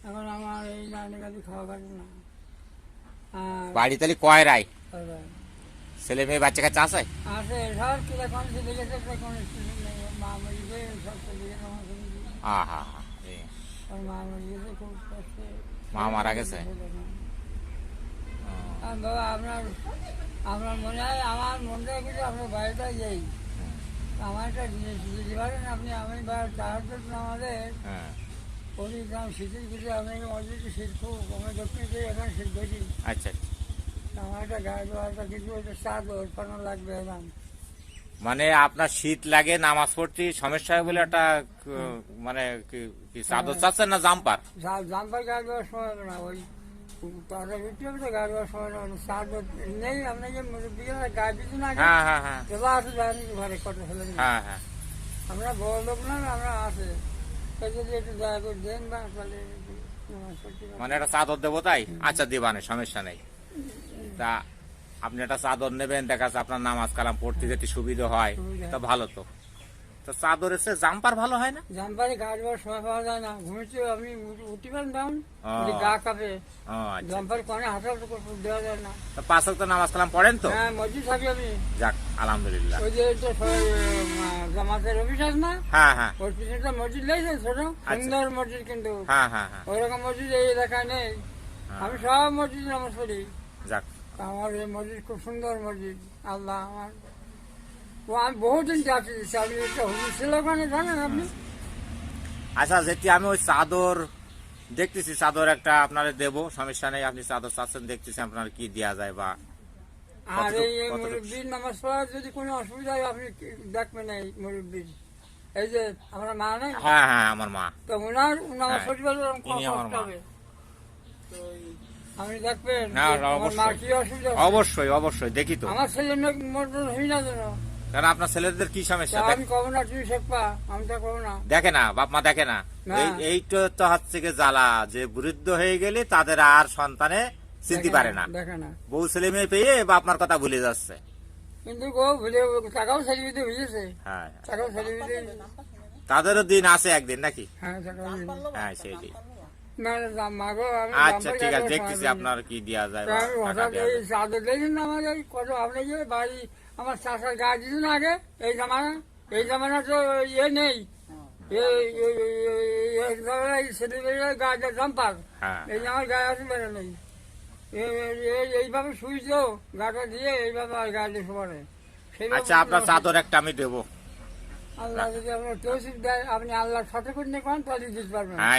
এখন আমার এই নানি কাছে খাওয়া পারি না। বাড়ি তাহলে কয় রায়? আর ছেলে মেয়ে বাচ্চা কাচ্চা আছে? আছে সব কিরকম চলে গেছে, কোনো স্টুডেন্ট নেই। মা মরে গেছে, সব চলে গেছে আমার সঙ্গে। আহা হা, আর মা মরে গেছে খুব কষ্টে। মা মারা গেছে? আর বাবা আপনার মনে হয়, আমার মনটা কিন্তু আপনার বাড়িটা যাই, আমার একটা জিনিস দিতে পারেন আপনি। আমি সাহায্য আমাদের হ্যাঁ, ওই গ্রাম শীতের কিছু আপনাকে অলরেডি শীত খুব, আমি দক্ষিণ দিকে এখন শীত বেশি। আচ্ছা। আমার একটা গায়ে একটা কিছু একটা চাদর পানো লাগবে এখন। মানে আপনার শীত লাগে, নামাজ পড়তে সমস্যা হয় বলে একটা মানে কি চাদর চাচ্ছেন না জাম্পার? জাম্পার গায়ে দেওয়ার সময় হবে না, ওই তাদের ভিতরে তো গায়ে দেওয়ার সময় না, চাদর নেই। আপনি যে মুরব্বীরা গায়ে দিতে না, হ্যাঁ হ্যাঁ হ্যাঁ এবার আসে জানি ঘরে কত ফেলেন। হ্যাঁ হ্যাঁ। আমরা বড় লোক না, আমরা আসে যদি একটু দয়া করে দেন বা তাহলে নামাজ পড়তে পারি। মানে একটা চাদর দেবো তাই? আচ্ছা দিবানে, সমস্যা নেই। তা আপনি একটা চাদর নেবেন, দেখা যাচ্ছে আপনার নামাজ কালাম পড়তে যেতে সুবিধা হয়, তা ভালো তো। তো চাদর এসে জাম্পার ভালো হয় না? জাম্পারে গা দেওয়ার সময় পাওয়া যায় না, ঘুমেছে আপনি উঠি পারেন দাম গা কাঁপে। ও আচ্ছা। জাম্পার কনে হাঁটা দেওয়া যায় না। তা 5 ওয়াক্ত নামাজ কালাম পড়েন তো? হ্যাঁ, মসজিদ থাকি আমি। যাক আলহামদুলিল্লাহ। ওই যে জামাতের অফিস আছে না, হ্যাঁ হ্যাঁ ওর পিছনে মসজিদ লেগেছে ছোট সুন্দর মসজিদ, কিন্তু হ্যাঁ হ্যাঁ হ্যাঁ। ওইরকম মসজিদ এই এলাকায় নেই। আমি সব মসজিদ নামাজ পড়ি। যাক। আমার এই মসজিদ খুব সুন্দর মসজিদ। আল্লাহ আমার, ও আমি বহুদিন যাচ্ছি। আমি একটা হুজুর ছিল ওখানে, জানেন আপনি? আচ্ছা, যেটি আমি ওই চাদর দেখতেছি, চাদর একটা আপনারে দেবো, সমস্যা নেই। আপনি চাদর চাচ্ছেন, দেখতেছি আপনার কি দেওয়া যায় বা আর এই মুরব্বীর নামাজ পড়ার যদি কোনো অসুবিধা হয় আপনি দেখবেন। এই মুরব্বীর, এই যে আমরা মা নেই, হ্যাঁ হ্যাঁ আমার মা। তো ওনার নামাজ হ্যাঁ, পড়তে পারলে ইনি আমার কষ্ট মা। হবে। তো আপনি দেখবেন না, যে আমার মার কি অবশ্যই অসুবিধা হবে। অবশ্যই অবশ্যই দেখি তো। আমার ছেলে মেয়ে মরণ হই না যেন। কারণ আপনার ছেলেদের কি সমস্যা? আমি কব না তুমি শেখবা, আমি তা কব না। দেখে না, বাপ মা দেখে না। না। এইটা তো হচ্ছে কি জ্বালা, যে বৃদ্ধ হয়ে গেলে তাদের আর সন্তানে চিনতে পারে না। দেখে না, বউ ছেলে মেয়ে পেয়ে বাপ মার কথা ভুলে যাচ্ছে। কিন্তু গো ভুলে টাকাও সেলিব্রিটি হয়েছে, হ্যাঁ, টাকাও সেলিব্রিটি। তাদেরও দিন আছে একদিন নাকি? হ্যাঁ, টাকাও হ্যাঁ সেটাই। না মা গো, আমি আচ্ছা জাম্পার ঠিক গায়ে আছে, দেওয়ার দেখতেছি সময় আপনার কি দেওয়া যায় তো বা আমি টাকা হঠাৎ দেওয়া এই যায়। চাদর দেখেন না আমার এই কত, আপনি যে বাড়ি আমার চাষার গায়ে দিয়েছেন না আগে, এই জামানা তো ইয়ে নেই, ছেলেমেয়েরা গায়ে জাম্পার, হ্যাঁ এই যে আমার গায়ে আসে বেড়ে নেই। এইভাবে শুইছ গাটা দিয়ে, এইভাবে আর গায়ে দিয়ে শোয়ারে। আচ্ছা, আপনার চাদর একটা আমি দেবো। আল্লাহ যদি আপনার তৌফিক দেয়, আপনি আল্লাহর সাথে করে নিয়ে করেন তাহলে দিতে পারবেন। হ্যাঁ।